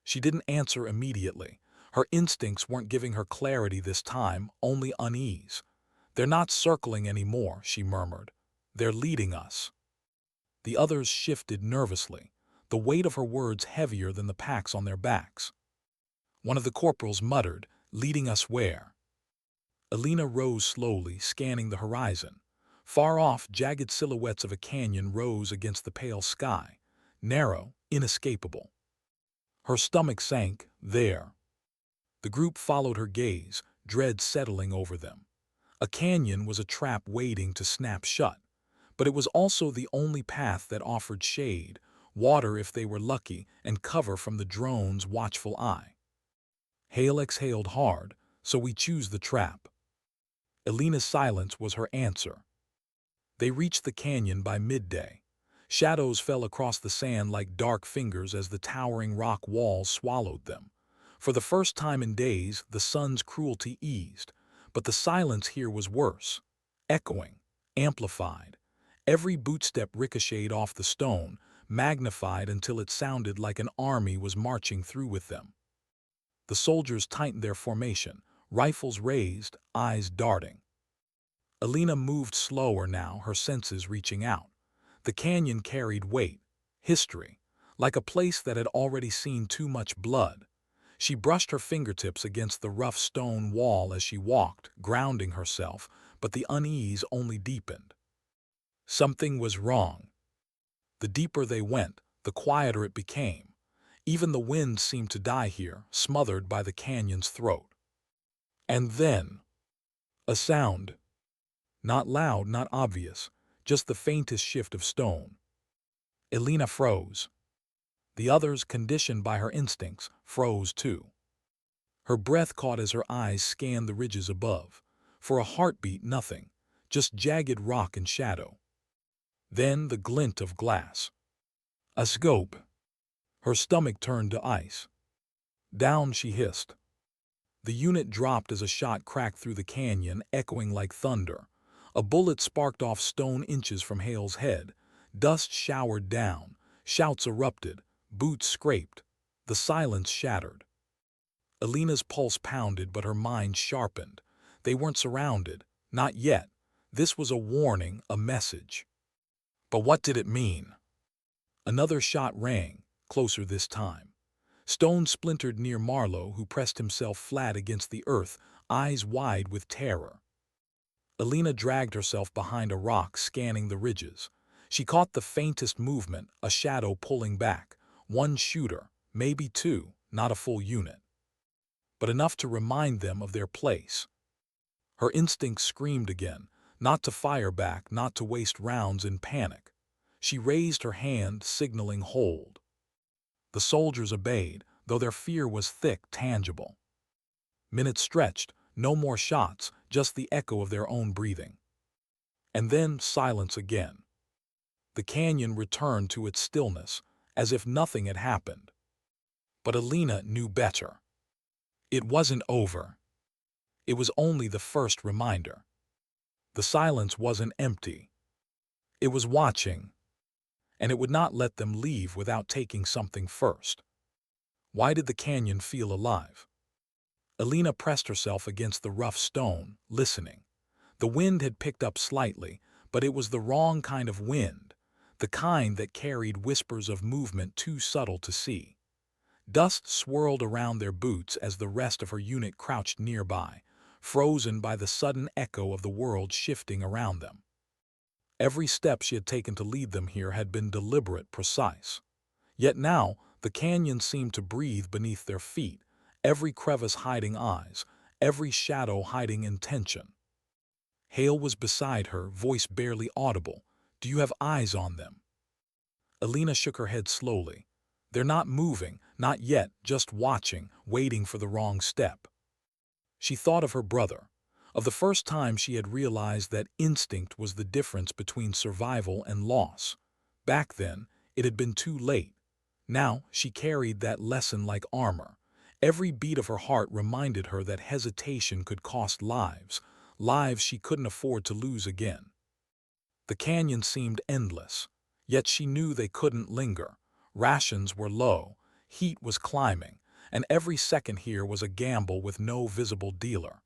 She didn't answer immediately. Her instincts weren't giving her clarity this time, only unease. They're not circling anymore, she murmured. They're leading us. The others shifted nervously, the weight of her words heavier than the packs on their backs. One of the corporals muttered, leading us where? Alina rose slowly, scanning the horizon. Far off, jagged silhouettes of a canyon rose against the pale sky, narrow, inescapable. Her stomach sank, there. The group followed her gaze, dread settling over them. A canyon was a trap waiting to snap shut, but it was also the only path that offered shade, water if they were lucky, and cover from the drone's watchful eye. Hale exhaled hard, so we choose the trap. Alina's silence was her answer. They reached the canyon by midday. Shadows fell across the sand like dark fingers as the towering rock walls swallowed them. For the first time in days, the sun's cruelty eased, but the silence here was worse. Echoing, amplified. Every bootstep ricocheted off the stone, magnified until it sounded like an army was marching through with them. The soldiers tightened their formation, rifles raised, eyes darting. Alina moved slower now, her senses reaching out. The canyon carried weight, history, like a place that had already seen too much blood. She brushed her fingertips against the rough stone wall as she walked, grounding herself, but the unease only deepened. Something was wrong. The deeper they went, the quieter it became. Even the wind seemed to die here, smothered by the canyon's throat. And then, a sound. Not loud, not obvious, just the faintest shift of stone. Alina froze. The others, conditioned by her instincts, froze too. Her breath caught as her eyes scanned the ridges above. For a heartbeat, nothing, just jagged rock and shadow. Then the glint of glass. A scope. Her stomach turned to ice. Down she hissed. The unit dropped as a shot cracked through the canyon, echoing like thunder. A bullet sparked off stone inches from Hale's head. Dust showered down. Shouts erupted. Boots scraped. The silence shattered. Alina's pulse pounded, but her mind sharpened. They weren't surrounded. Not yet. This was a warning, a message. But what did it mean? Another shot rang, closer this time. Stone splintered near Marlowe, who pressed himself flat against the earth, eyes wide with terror. Alina dragged herself behind a rock, scanning the ridges. She caught the faintest movement, a shadow pulling back. One shooter, maybe two, not a full unit, but enough to remind them of their place. Her instinct screamed again, not to fire back, not to waste rounds in panic. She raised her hand, signaling hold. The soldiers obeyed, though their fear was thick, tangible. Minutes stretched, no more shots, just the echo of their own breathing. And then silence again. The canyon returned to its stillness, as if nothing had happened. But Alina knew better. It wasn't over. It was only the first reminder. The silence wasn't empty. It was watching, and it would not let them leave without taking something first. Why did the canyon feel alive? Alina pressed herself against the rough stone, listening. The wind had picked up slightly, but it was the wrong kind of wind, the kind that carried whispers of movement too subtle to see. Dust swirled around their boots as the rest of her unit crouched nearby, frozen by the sudden echo of the world shifting around them. Every step she had taken to lead them here had been deliberate, precise. Yet now, the canyon seemed to breathe beneath their feet, every crevice hiding eyes, every shadow hiding intention. Hale was beside her, voice barely audible. "Do you have eyes on them?" Alina shook her head slowly. "They're not moving, not yet, just watching, waiting for the wrong step." She thought of her brother, of the first time she had realized that instinct was the difference between survival and loss. Back then, it had been too late. Now, she carried that lesson like armor. Every beat of her heart reminded her that hesitation could cost lives, lives she couldn't afford to lose again. The canyon seemed endless, yet she knew they couldn't linger. Rations were low, heat was climbing, and every second here was a gamble with no visible dealer.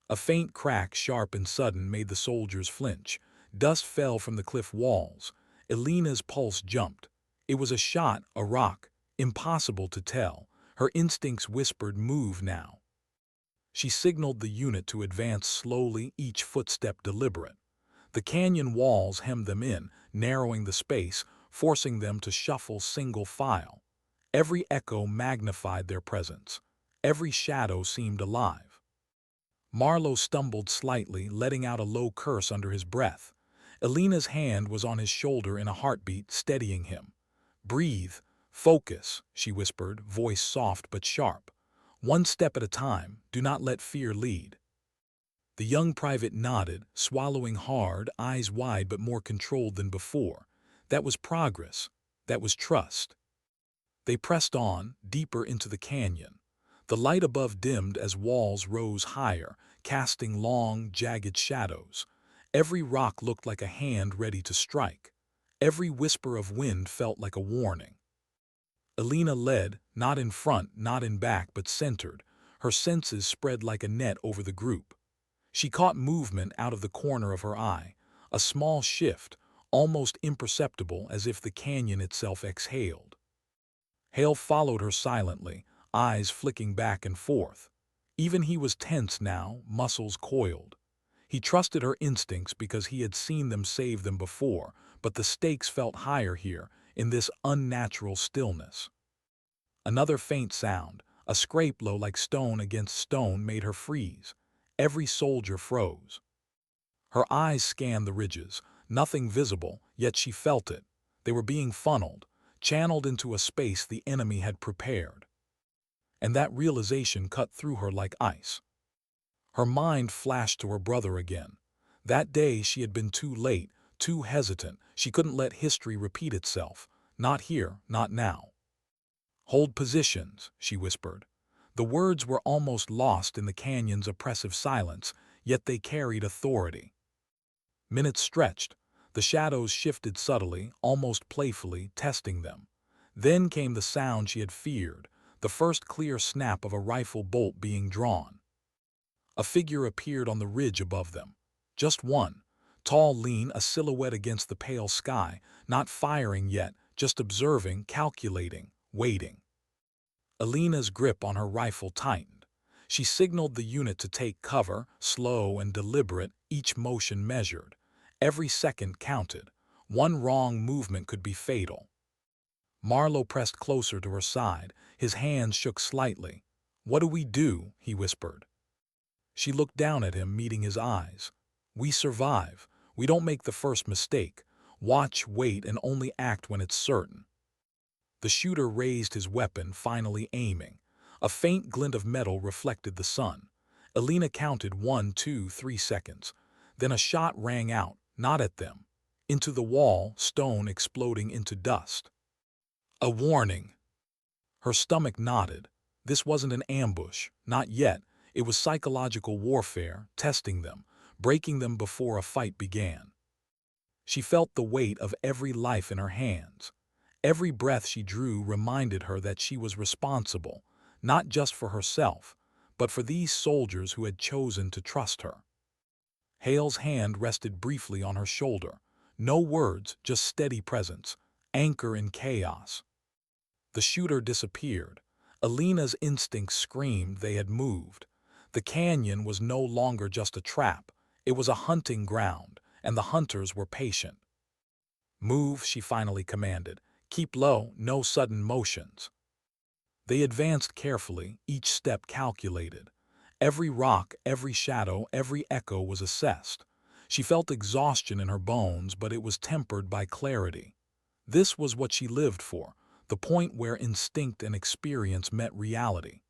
A faint crack, sharp and sudden, made the soldiers flinch. Dust fell from the cliff walls. Alina's pulse jumped. It was a shot, a rock, impossible to tell. Her instincts whispered, "Move now." She signaled the unit to advance slowly, each footstep deliberate. The canyon walls hemmed them in, narrowing the space, forcing them to shuffle single file. Every echo magnified their presence. Every shadow seemed alive. Marlowe stumbled slightly, letting out a low curse under his breath. Alina's hand was on his shoulder in a heartbeat, steadying him. "Breathe. Focus," she whispered, voice soft but sharp. "One step at a time. Do not let fear lead." The young private nodded, swallowing hard, eyes wide but more controlled than before. That was progress. That was trust. They pressed on, deeper into the canyon. The light above dimmed as walls rose higher, casting long, jagged shadows. Every rock looked like a hand ready to strike. Every whisper of wind felt like a warning. Alina led, not in front, not in back, but centered. Her senses spread like a net over the group. She caught movement out of the corner of her eye, a small shift, almost imperceptible, as if the canyon itself exhaled. Hale followed her silently, eyes flicking back and forth. Even he was tense now, muscles coiled. He trusted her instincts because he had seen them save them before, but the stakes felt higher here, in this unnatural stillness. Another faint sound, a scrape low like stone against stone, made her freeze. Every soldier froze. Her eyes scanned the ridges, nothing visible, yet she felt it. They were being funneled, channeled into a space the enemy had prepared. And that realization cut through her like ice. Her mind flashed to her brother again. That day she had been too late, too hesitant. She couldn't let history repeat itself. Not here, not now. "Hold positions," she whispered. The words were almost lost in the canyon's oppressive silence, yet they carried authority. Minutes stretched. The shadows shifted subtly, almost playfully, testing them. Then came the sound she had feared, the first clear snap of a rifle bolt being drawn. A figure appeared on the ridge above them. Just one. Tall, lean, a silhouette against the pale sky, not firing yet, just observing, calculating, waiting. Alina's grip on her rifle tightened. She signaled the unit to take cover, slow and deliberate, each motion measured. Every second counted. One wrong movement could be fatal. Marlowe pressed closer to her side. His hands shook slightly. "What do we do?" he whispered. She looked down at him, meeting his eyes. "We survive. We don't make the first mistake. Watch, wait, and only act when it's certain." The shooter raised his weapon, finally aiming. A faint glint of metal reflected the sun. Alina counted 1, 2, 3 seconds. Then a shot rang out, not at them. Into the wall, stone exploding into dust. A warning. Her stomach knotted. This wasn't an ambush, not yet. It was psychological warfare, testing them, breaking them before a fight began. She felt the weight of every life in her hands. Every breath she drew reminded her that she was responsible, not just for herself, but for these soldiers who had chosen to trust her. Hale's hand rested briefly on her shoulder. No words, just steady presence, anchor in chaos. The shooter disappeared. Alina's instincts screamed they had moved. The canyon was no longer just a trap. It was a hunting ground, and the hunters were patient. "Move," she finally commanded. "Keep low, no sudden motions." They advanced carefully, each step calculated. Every rock, every shadow, every echo was assessed. She felt exhaustion in her bones, but it was tempered by clarity. This was what she lived for, the point where instinct and experience met reality.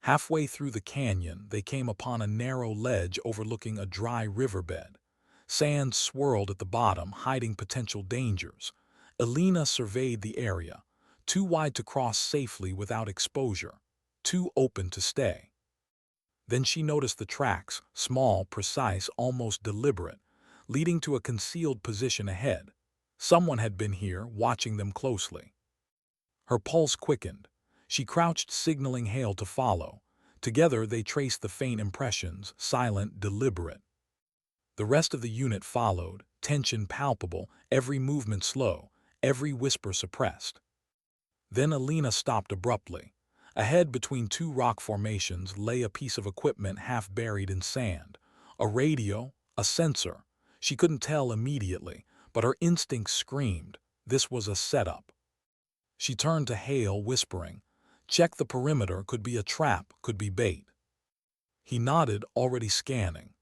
Halfway through the canyon, they came upon a narrow ledge overlooking a dry riverbed. Sand swirled at the bottom, hiding potential dangers. Alina surveyed the area, too wide to cross safely without exposure, too open to stay. Then she noticed the tracks, small, precise, almost deliberate, leading to a concealed position ahead. Someone had been here, watching them closely. Her pulse quickened. She crouched, signaling Hale to follow. Together they traced the faint impressions, silent, deliberate. The rest of the unit followed, tension palpable, every movement slow, every whisper suppressed. Then Alina stopped abruptly. Ahead, between two rock formations, lay a piece of equipment half buried in sand. A radio, a sensor. She couldn't tell immediately, but her instincts screamed. This was a setup. She turned to Hale, whispering, "Check the perimeter, could be a trap, could be bait." He nodded, already scanning.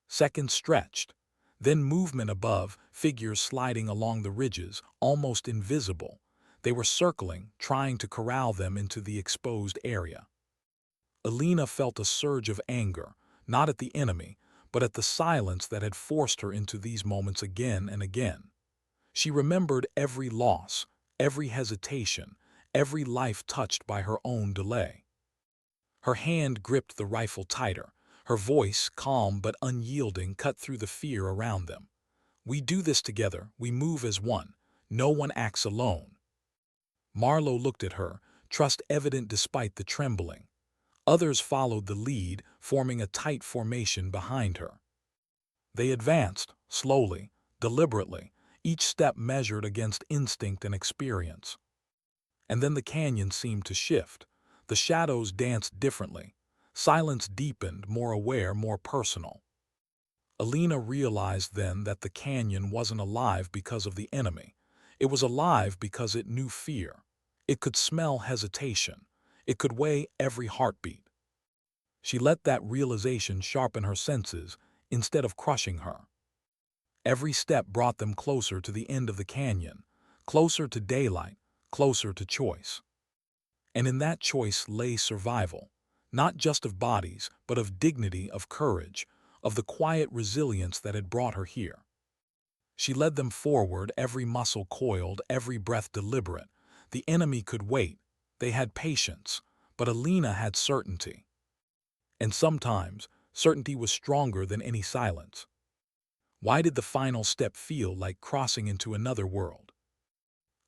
Seconds stretched. Then movement above, figures sliding along the ridges, almost invisible. They were circling, trying to corral them into the exposed area. Alina felt a surge of anger, not at the enemy, but at the silence that had forced her into these moments again and again. She remembered every loss, every hesitation, every life touched by her own delay. Her hand gripped the rifle tighter. Her voice, calm but unyielding, cut through the fear around them. "We do this together, we move as one. No one acts alone." Marlowe looked at her, trust evident despite the trembling. Others followed the lead, forming a tight formation behind her. They advanced, slowly, deliberately, each step measured against instinct and experience. And then the canyon seemed to shift. The shadows danced differently. Silence deepened, more aware, more personal. Alina realized then that the canyon wasn't alive because of the enemy. It was alive because it knew fear. It could smell hesitation. It could weigh every heartbeat. She let that realization sharpen her senses instead of crushing her. Every step brought them closer to the end of the canyon, closer to daylight, closer to choice. And in that choice lay survival, not just of bodies, but of dignity, of courage, of the quiet resilience that had brought her here. She led them forward, every muscle coiled, every breath deliberate. The enemy could wait. They had patience. But Alina had certainty. And sometimes, certainty was stronger than any silence. Why did the final step feel like crossing into another world?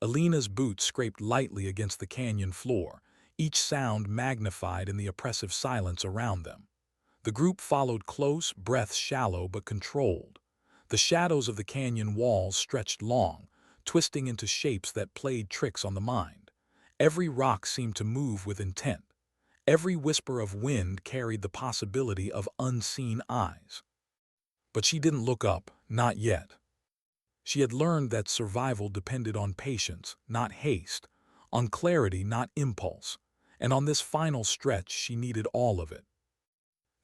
Alina's boots scraped lightly against the canyon floor, each sound magnified in the oppressive silence around them. The group followed close, breaths shallow but controlled. The shadows of the canyon walls stretched long, twisting into shapes that played tricks on the mind. Every rock seemed to move with intent. Every whisper of wind carried the possibility of unseen eyes. But she didn't look up, not yet. She had learned that survival depended on patience, not haste, on clarity, not impulse, and on this final stretch she needed all of it.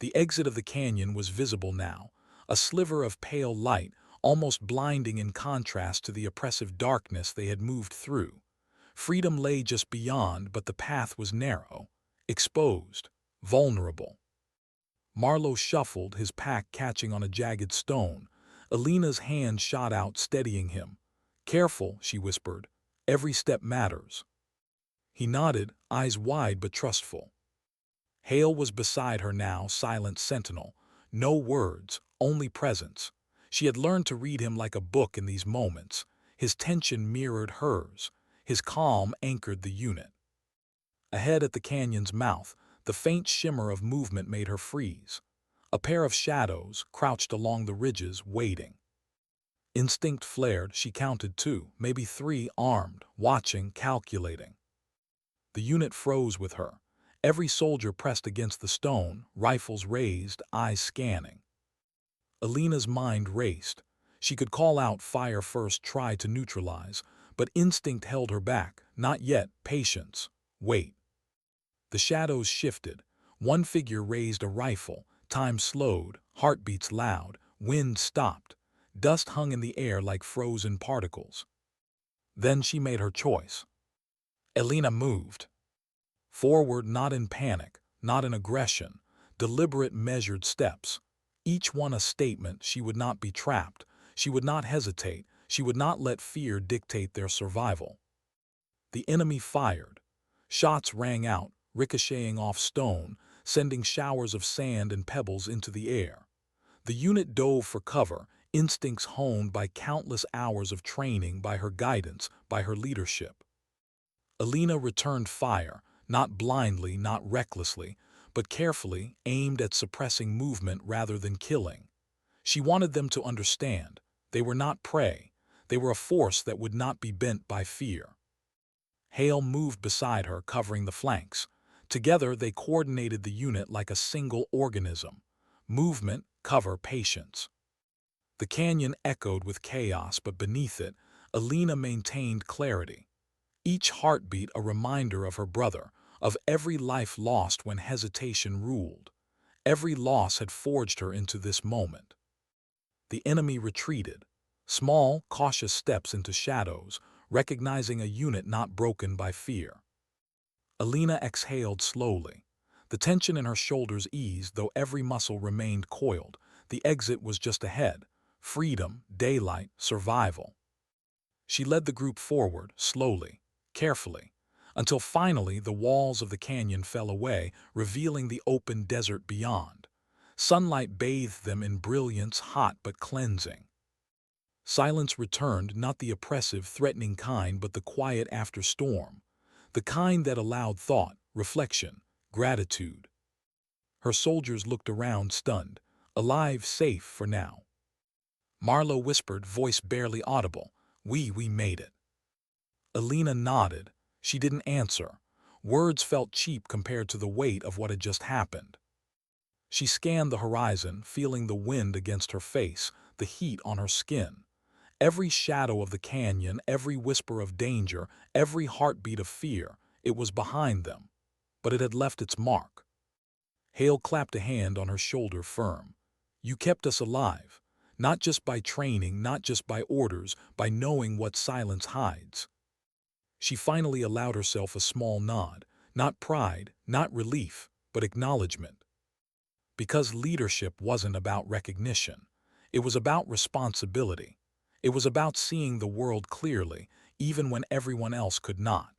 The exit of the canyon was visible now, a sliver of pale light, almost blinding in contrast to the oppressive darkness they had moved through. Freedom lay just beyond, but the path was narrow, exposed, vulnerable. Marlowe shuffled, his pack catching on a jagged stone. Alina's hand shot out, steadying him. "Careful," she whispered. "Every step matters." He nodded, eyes wide but trustful. Hale was beside her now, silent sentinel. No words, only presence. She had learned to read him like a book in these moments. His tension mirrored hers. His calm anchored the unit. Ahead at the canyon's mouth, the faint shimmer of movement made her freeze. A pair of shadows crouched along the ridges, waiting. Instinct flared, she counted two, maybe three, armed, watching, calculating. The unit froze with her. Every soldier pressed against the stone, rifles raised, eyes scanning. Alina's mind raced. She could call out fire first, try to neutralize, but instinct held her back. Not yet, patience. Wait. The shadows shifted. One figure raised a rifle. Time slowed, heartbeats loud, wind stopped. Dust hung in the air like frozen particles. Then she made her choice. Alina moved. Forward, not in panic, not in aggression, deliberate, measured steps. Each one a statement. She would not be trapped. She would not hesitate. She would not let fear dictate their survival. The enemy fired. Shots rang out, ricocheting off stone, sending showers of sand and pebbles into the air. The unit dove for cover, instincts honed by countless hours of training, by her guidance, by her leadership. Alina returned fire, not blindly, not recklessly, but carefully, aimed at suppressing movement rather than killing. She wanted them to understand. They were not prey. They were a force that would not be bent by fear. Hale moved beside her, covering the flanks. Together, they coordinated the unit like a single organism. Movement, cover, patience. The canyon echoed with chaos, but beneath it, Alina maintained clarity. Each heartbeat a reminder of her brother, of every life lost when hesitation ruled. Every loss had forged her into this moment. The enemy retreated. Small, cautious steps into shadows, recognizing a unit not broken by fear. Alina exhaled slowly. The tension in her shoulders eased, though every muscle remained coiled. The exit was just ahead. Freedom, daylight, survival. She led the group forward, slowly, carefully, until finally the walls of the canyon fell away, revealing the open desert beyond. Sunlight bathed them in brilliance, hot but cleansing. Silence returned, not the oppressive, threatening kind, but the quiet after storm, the kind that allowed thought, reflection, gratitude. Her soldiers looked around, stunned, alive, safe for now. Marlowe whispered, voice barely audible, We made it." Alina nodded. She didn't answer. Words felt cheap compared to the weight of what had just happened. She scanned the horizon, feeling the wind against her face, the heat on her skin. Every shadow of the canyon, every whisper of danger, every heartbeat of fear, it was behind them. But it had left its mark. Hale clapped a hand on her shoulder, firm. "You kept us alive. Not just by training, not just by orders, by knowing what silence hides." She finally allowed herself a small nod, not pride, not relief, but acknowledgement. Because leadership wasn't about recognition. It was about responsibility. It was about seeing the world clearly, even when everyone else could not.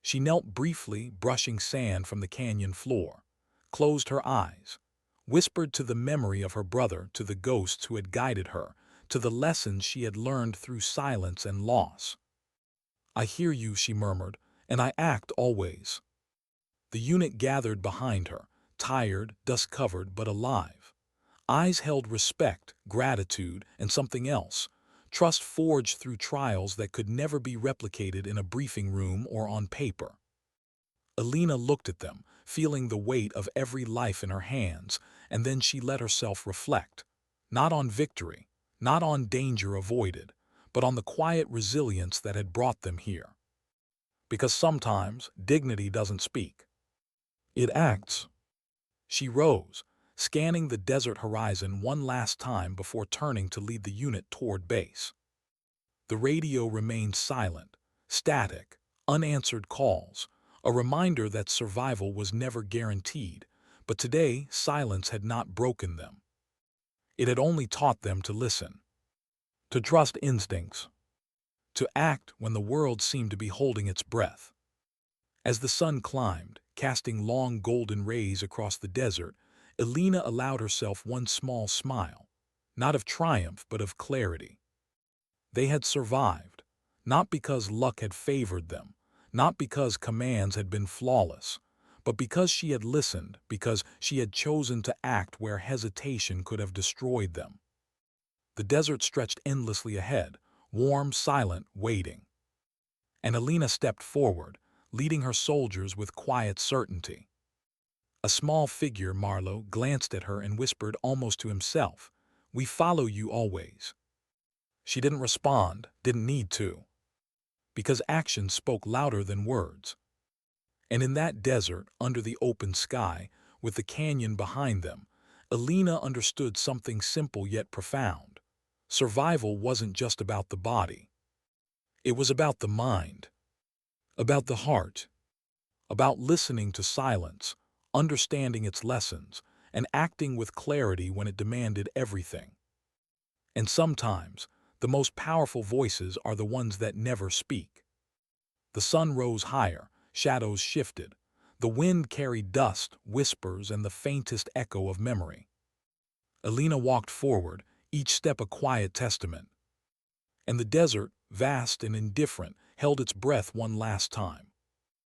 She knelt briefly, brushing sand from the canyon floor, closed her eyes, whispered to the memory of her brother, to the ghosts who had guided her, to the lessons she had learned through silence and loss. "I hear you," she murmured, "and I act always." The unit gathered behind her, tired, dust-covered, but alive. Eyes held respect, gratitude, and something else, trust forged through trials that could never be replicated in a briefing room or on paper. Alina looked at them, feeling the weight of every life in her hands, and then she let herself reflect, not on victory, not on danger avoided, but on the quiet resilience that had brought them here. Because sometimes dignity doesn't speak. It acts. She rose, scanning the desert horizon one last time before turning to lead the unit toward base. The radio remained silent, static, unanswered calls, a reminder that survival was never guaranteed, but today silence had not broken them. It had only taught them to listen, to trust instincts, to act when the world seemed to be holding its breath. As the sun climbed, casting long golden rays across the desert, Alina allowed herself one small smile, not of triumph but of clarity. They had survived, not because luck had favored them, not because commands had been flawless, but because she had listened, because she had chosen to act where hesitation could have destroyed them. The desert stretched endlessly ahead, warm, silent, waiting. And Alina stepped forward, leading her soldiers with quiet certainty. A small figure, Marlowe, glanced at her and whispered almost to himself, "We follow you always." She didn't respond, didn't need to, because action spoke louder than words. And in that desert, under the open sky, with the canyon behind them, Alina understood something simple yet profound. Survival wasn't just about the body. It was about the mind, about the heart, about listening to silence, understanding its lessons, and acting with clarity when it demanded everything. And sometimes, the most powerful voices are the ones that never speak. The sun rose higher, shadows shifted. The wind carried dust, whispers, and the faintest echo of memory. Alina walked forward, each step a quiet testament. And the desert, vast and indifferent, held its breath one last time.